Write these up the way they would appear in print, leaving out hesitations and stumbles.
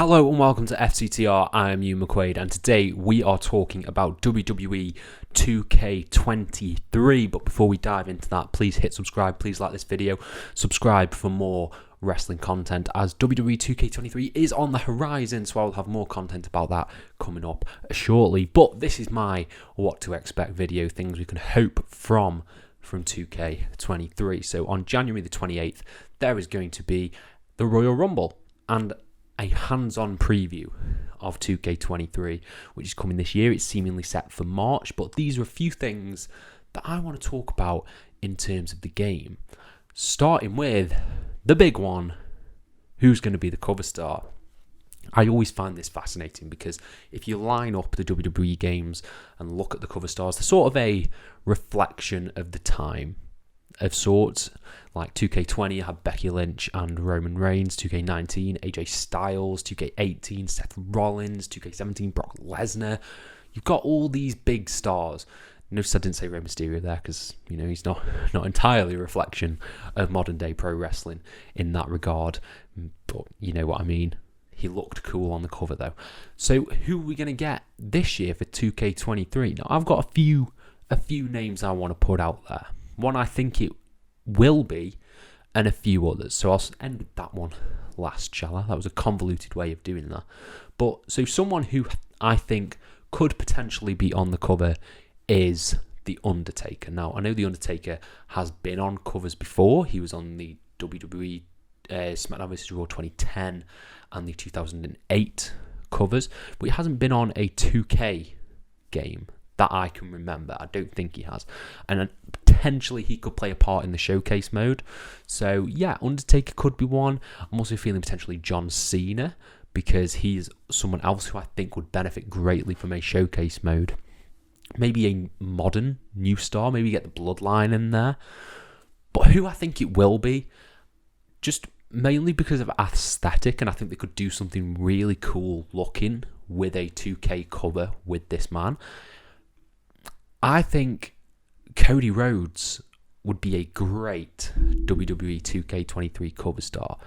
Hello and welcome to FCTR. I am Hugh McQuaid, and today we are talking about WWE 2K23. But before we dive into that, please hit subscribe. Please like this video. Subscribe for more wrestling content, as WWE 2K23 is on the horizon, so I'll have more content about that coming up shortly. But this is my what to expect video, things we can hope from 2K23. So on January the 28th, there is going to be the Royal Rumble and a hands-on preview of 2K23, which is coming this year. It's seemingly set for March, but these are a few things that I want to talk about in terms of the game. Starting with the big one, who's going to be the cover star? I always find this fascinating because if you line up the WWE games and look at the cover stars, they're sort of a reflection of the time of sorts. Like 2K20 had Becky Lynch and Roman Reigns, 2K19 AJ Styles, 2K18 Seth Rollins, 2K17 Brock Lesnar. You've got all these big stars. Notice I didn't say Rey Mysterio there because, you know, he's not entirely a reflection of modern day pro wrestling in that regard, but you know what I mean. He looked cool on the cover though. So who are we going to get this year for 2K23? Now I've got a few names I want to put out there. One I think it will be, and a few others. So I'll end with that one last, shall I? That was a convoluted way of doing that. But so someone who I think could potentially be on the cover is The Undertaker. Now, I know The Undertaker has been on covers before. He was on the WWE SmackDown vs. Raw 2010 and the 2008 covers, but he hasn't been on a 2K game that I can remember. I don't think he has. And potentially he could play a part in the showcase mode. So yeah, Undertaker could be one. I'm also feeling potentially John Cena, because he's someone else who I think would benefit greatly from a showcase mode. Maybe a modern new star, maybe get the Bloodline in there. But who I think it will be, just mainly because of aesthetic, and I think they could do something really cool looking with a 2K cover with this man. I think Cody Rhodes would be a great WWE 2K23 cover star.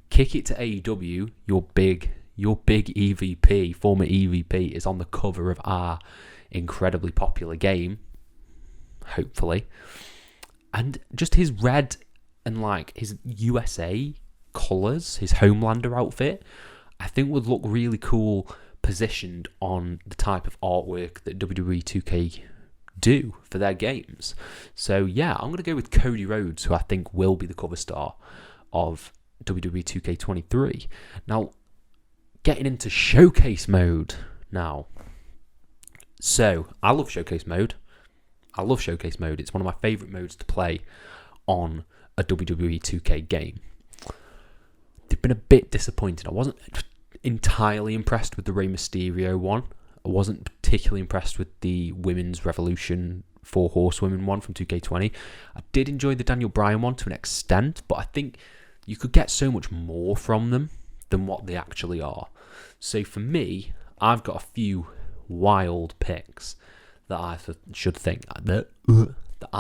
Kick it to AEW, your big EVP, former EVP, is on the cover of our incredibly popular game, hopefully. And just his red and like his USA colours, his Homelander outfit, I think would look really cool positioned on the type of artwork that WWE 2K do for their games. So yeah, I'm going to go with Cody Rhodes, who I think will be the cover star of WWE 2K23. Now, getting into showcase mode now. So, I love showcase mode. It's one of my favourite modes to play on a WWE 2K game. They've been a bit disappointed. I wasn't entirely impressed with the Rey Mysterio one. I wasn't particularly impressed with the Women's Revolution 4 Horsewomen one from 2K20. I did enjoy the Daniel Bryan one to an extent, but I think you could get so much more from them than what they actually are. So for me, I've got a few wild picks that I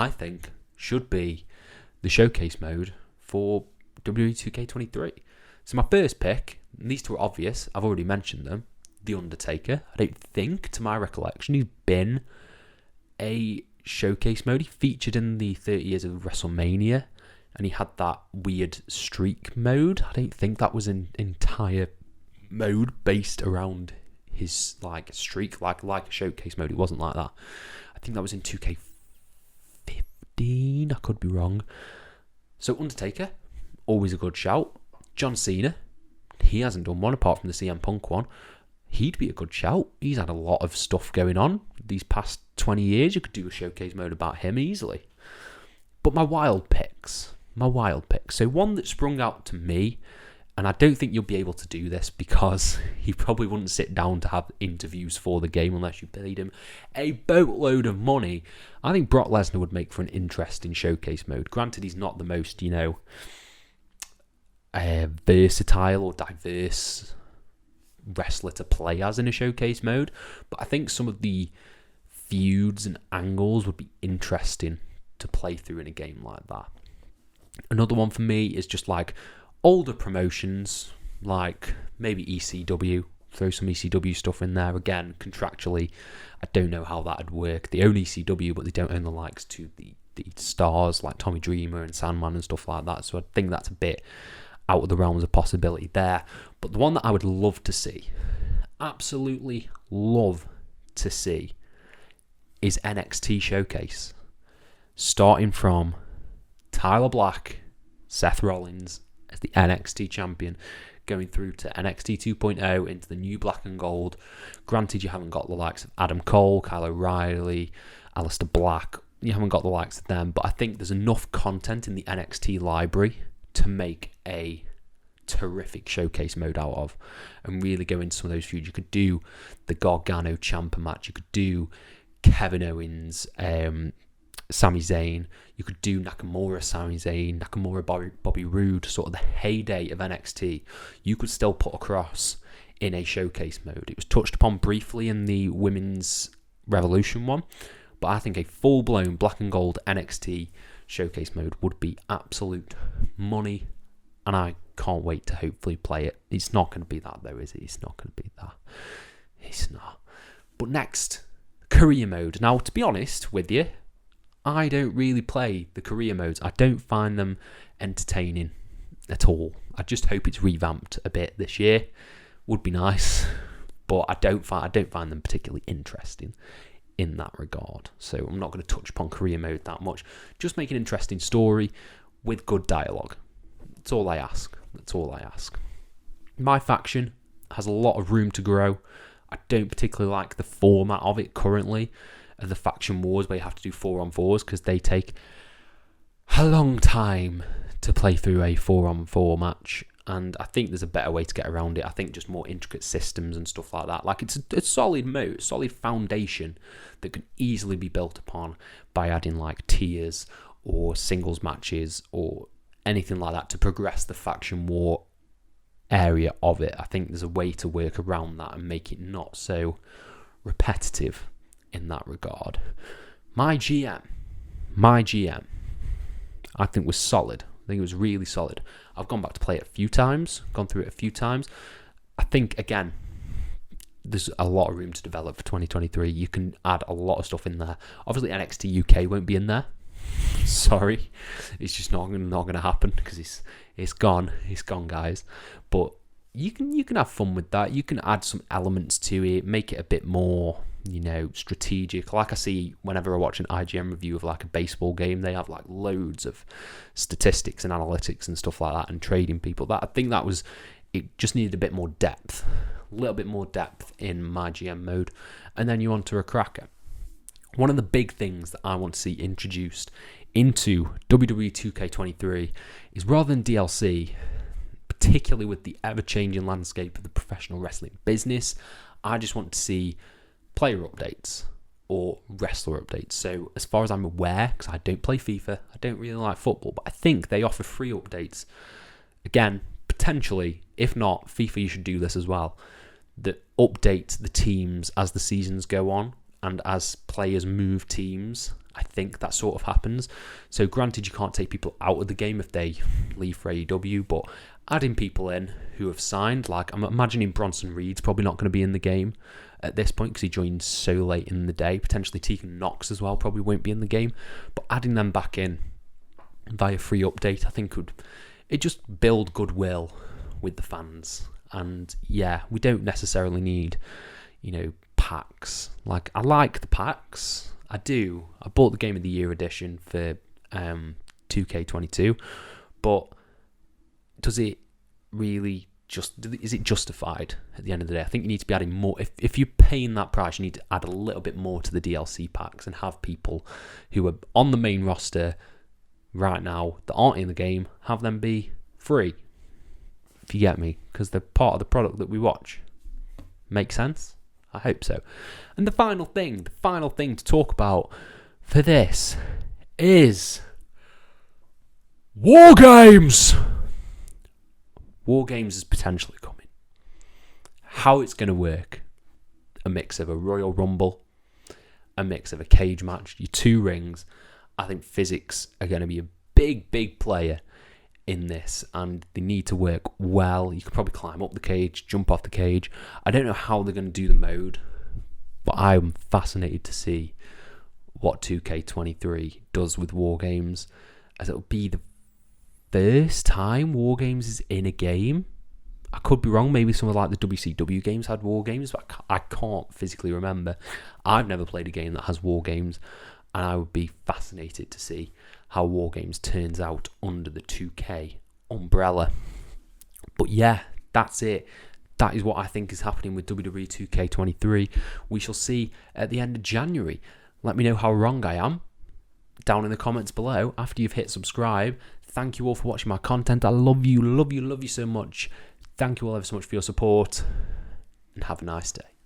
think should be the showcase mode for WWE 2K23. So my first pick, and these two are obvious, I've already mentioned them. The Undertaker. I don't think, to my recollection, he's been a showcase mode. He featured in the 30 years of WrestleMania, and he had that weird streak mode. I don't think that was an entire mode based around his like streak, like a showcase mode. It wasn't like that. I think that was in 2K15. I could be wrong. So Undertaker, always a good shout. John Cena, he hasn't done one apart from the CM Punk one. He'd be a good shout. He's had a lot of stuff going on these past 20 years. You could do a showcase mode about him easily. But my wild picks. So one that sprung out to me, and I don't think you'll be able to do this because he probably wouldn't sit down to have interviews for the game unless you paid him a boatload of money. I think Brock Lesnar would make for an interesting showcase mode. Granted, he's not the most, versatile or diverse wrestler to play as in a showcase mode, but I think some of the feuds and angles would be interesting to play through in a game like that. Another one for me is just like older promotions like maybe ECW. Throw some ECW stuff in there. Again, contractually, I don't know how that would work. They own ECW, but they don't own the likes to the stars like Tommy Dreamer and Sandman and stuff like that. So I think that's a bit out of the realms of possibility there. But the one that I would love to see, absolutely love to see, is NXT Showcase. Starting from Tyler Black, Seth Rollins as the NXT champion, going through to NXT 2.0 into the new black and gold. Granted, you haven't got the likes of Adam Cole, Kyle O'Reilly, Aleister Black. You haven't got the likes of them, but I think there's enough content in the NXT library to make a terrific showcase mode out of and really go into some of those feuds. You could do the Gargano Ciampa match. You could do Kevin Owens, Sami Zayn. You could do Nakamura, Sami Zayn, Nakamura, Bobby Roode, sort of the heyday of NXT. You could still put across in a showcase mode. It was touched upon briefly in the Women's Revolution one, but I think a full-blown black and gold NXT showcase mode would be absolute money, and I can't wait to hopefully play it. It's not going to be that though, is it? It's not going to be that. It's not. But next, career mode. Now, to be honest with you, I don't really play the career modes. I don't find them entertaining at all. I just hope it's revamped a bit this year. Would be nice, but I don't find them particularly interesting in that regard. So I'm not going to touch upon career mode that much. Just make an interesting story with good dialogue. That's all I ask. That's all I ask. My faction has a lot of room to grow. I don't particularly like the format of it currently, of the faction wars where you have to do 4-on-4s, because they take a long time to play through a 4-on-4 match, and I think there's a better way to get around it. I think just more intricate systems and stuff like that. Like, it's a solid mode, solid foundation that can easily be built upon by adding like tiers or singles matches or anything like that to progress the faction war area of it. I think there's a way to work around that and make it not so repetitive in that regard. My GM, I think was solid. I think it was really solid. I've gone back to play it a few times, gone through it a few times. I think, again, there's a lot of room to develop for 2023. You can add a lot of stuff in there. Obviously, NXT UK won't be in there. Sorry, it's just not going to happen because it's gone. It's gone, guys. But you can have fun with that. You can add some elements to it, make it a bit more, strategic. Like I see whenever I watch an IGN review of like a baseball game, they have like loads of statistics and analytics and stuff like that and trading people. That I think that was, it just needed a bit more depth, a little bit more depth in my GM mode. And then you on to a cracker. One of the big things that I want to see introduced into WWE 2K23 is, rather than DLC, particularly with the ever-changing landscape of the professional wrestling business, I just want to see player updates or wrestler updates. So as far as I'm aware, because I don't play FIFA, I don't really like football, but I think they offer free updates. Again, potentially, if not, FIFA, you should do this as well, that update the teams as the seasons go on and as players move teams. I think that sort of happens. So granted, you can't take people out of the game if they leave for AEW, but adding people in who have signed, like I'm imagining Bronson Reed's probably not going to be in the game at this point because he joined so late in the day. Potentially Tegan Knox as well probably won't be in the game, but adding them back in via free update, I think it just build goodwill with the fans. And yeah, we don't necessarily need, packs. Like, I like the packs. I do. I bought the Game of the Year edition for 2K22, but does it really is it justified at the end of the day? I think you need to be adding more. If you're paying that price, you need to add a little bit more to the DLC packs and have people who are on the main roster right now that aren't in the game, have them be free, if you get me, because they're part of the product that we watch. Make sense? I hope so. And the final thing to talk about for this is War Games. War Games is potentially coming. How it's going to work, a mix of a Royal Rumble, a mix of a cage match, your two rings. I think physics are going to be a big player in this, and they need to work well. You could probably climb up the cage, jump off the cage. I don't know how they're going to do the mode, but I'm fascinated to see what 2K23 does with War Games, as it'll be the first time War Games is in a game. I could be wrong. Maybe some of like the WCW games had War Games, but I can't physically remember. I've never played a game that has War Games, and I would be fascinated to see how War Games turns out under the 2K umbrella. But yeah, that's it. That is what I think is happening with WWE 2K23. We shall see at the end of January. Let me know how wrong I am down in the comments below after you've hit subscribe. Thank you all for watching my content. I love you so much. Thank you all ever so much for your support, and have a nice day.